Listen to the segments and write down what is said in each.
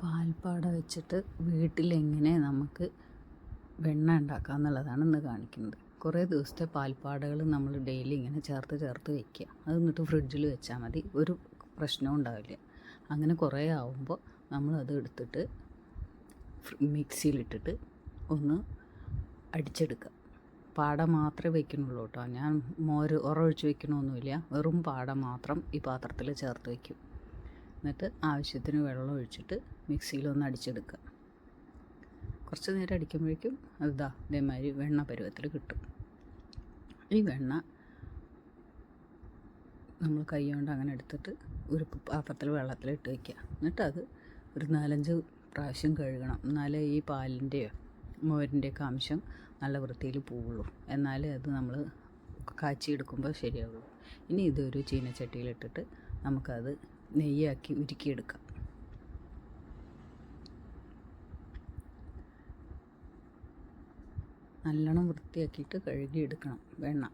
പാൽപ്പാട വെച്ചിട്ട് വീട്ടിലെങ്ങനെ നമുക്ക് വെണ്ണ ഉണ്ടാക്കാം എന്നുള്ളതാണ് ഇന്ന് കാണിക്കുന്നത്. കുറേ ദിവസത്തെ പാൽപ്പാടകൾ നമ്മൾ ഡെയിലി ഇങ്ങനെ ചേർത്ത് വയ്ക്കുക. അത് എന്നിട്ട് ഫ്രിഡ്ജിൽ വെച്ചാൽ മതി, ഒരു പ്രശ്നവും ഉണ്ടാവില്ല. അങ്ങനെ കുറേ ആവുമ്പോൾ നമ്മളത് എടുത്തിട്ട് മിക്സിയിലിട്ടിട്ട് ഒന്ന് അടിച്ചെടുക്കുക. പാട മാത്രമേ വയ്ക്കുന്നുള്ളൂ കേട്ടോ. ഞാൻ മോര് ഉറൊഴിച്ച് വയ്ക്കണമൊന്നുമില്ല, വെറും പാട മാത്രം ഈ പാത്രത്തിൽ ചേർത്ത് വയ്ക്കും. എന്നിട്ട് ആവശ്യത്തിന് വെള്ളം ഒഴിച്ചിട്ട് മിക്സിയിലൊന്ന് അടിച്ചെടുക്കുക. കുറച്ച് നേരം അടിക്കുമ്പോഴേക്കും ഇതേമാതിരി വെണ്ണ പരുവത്തിൽ കിട്ടും. ഈ വെണ്ണ നമ്മൾ കൈ കൊണ്ട് അങ്ങനെ എടുത്തിട്ട് ഒരു പാത്രത്തിൽ വെള്ളത്തിലിട്ട് വയ്ക്കുക. എന്നിട്ടത് ഒരു 4-5 പ്രാവശ്യം കഴുകണം. എന്നാലേ ഈ പാലിൻ്റെയോ മോരിൻ്റെയൊക്കെ അംശം നല്ല വൃത്തിയിൽ പോവുള്ളൂ. എന്നാലേ അത് നമ്മൾ കാച്ചിയെടുക്കുമ്പോൾ ശരിയാവുള്ളൂ. ഇനി ഇതൊരു ചീനച്ചട്ടിയിലിട്ടിട്ട് നമുക്കത് നെയ്യാക്കി ഉരുക്കിയെടുക്കാം. നല്ലോണം വൃത്തിയാക്കിയിട്ട് കഴുകിയെടുക്കണം വെണ്ണ.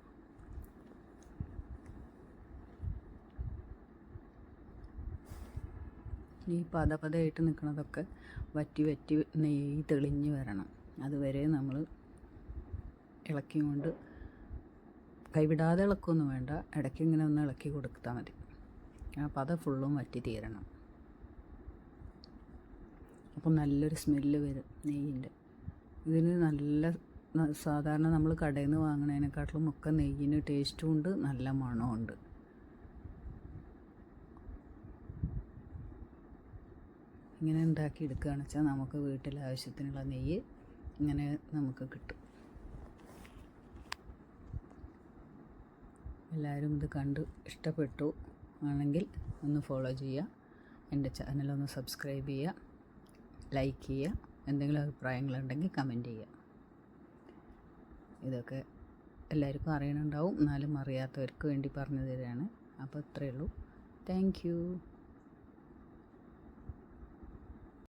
ഈ പതപതയായിട്ട് നിൽക്കുന്നതൊക്കെ വറ്റി നെയ്യ് തെളിഞ്ഞ് വരണം. അതുവരെ നമ്മൾ ഇളക്കിക്കൊണ്ട് കൈവിടാതെ ഇളക്കൊന്നും വേണ്ട, ഇടയ്ക്ക് ഇങ്ങനെ ഒന്ന് ഇളക്കി കൊടുത്താൽ മതി. ആ പത ഫുള്ളും വറ്റി തീരണം. അപ്പം നല്ലൊരു സ്മെല്ല് വരും നെയ്യിൻ്റെ. ഇതിന് നല്ല സാധാരണ നമ്മൾ കടയിൽ നിന്ന് വാങ്ങണതിനെക്കാട്ടിലും ഒക്കെ നെയ്യിന് ടേസ്റ്റും ഉണ്ട്, നല്ല മണമുണ്ട്. ഇങ്ങനെ ഉണ്ടാക്കി എടുക്കുകയാണെന്ന് വെച്ചാൽ നമുക്ക് വീട്ടിൽ ആവശ്യത്തിനുള്ള നെയ്യ് ഇങ്ങനെ നമുക്ക് കിട്ടും. എല്ലാവരും ഇത് കണ്ട് ഇഷ്ടപ്പെട്ടു ആണെങ്കിൽ ഒന്ന് ഫോളോ ചെയ്യുക, എൻ്റെ ചാനലൊന്ന് സബ്സ്ക്രൈബ് ചെയ്യുക, ലൈക്ക് ചെയ്യുക, എന്തെങ്കിലും അഭിപ്രായങ്ങളുണ്ടെങ്കിൽ കമൻറ്റ് ചെയ്യുക. ഇതൊക്കെ എല്ലാവർക്കും അറിയണുണ്ടാവും, എന്നാലും അറിയാത്തവർക്ക് വേണ്ടി പറഞ്ഞു തരികയാണ്. അപ്പോൾ ഇത്രയേ ഉള്ളൂ. Thank you.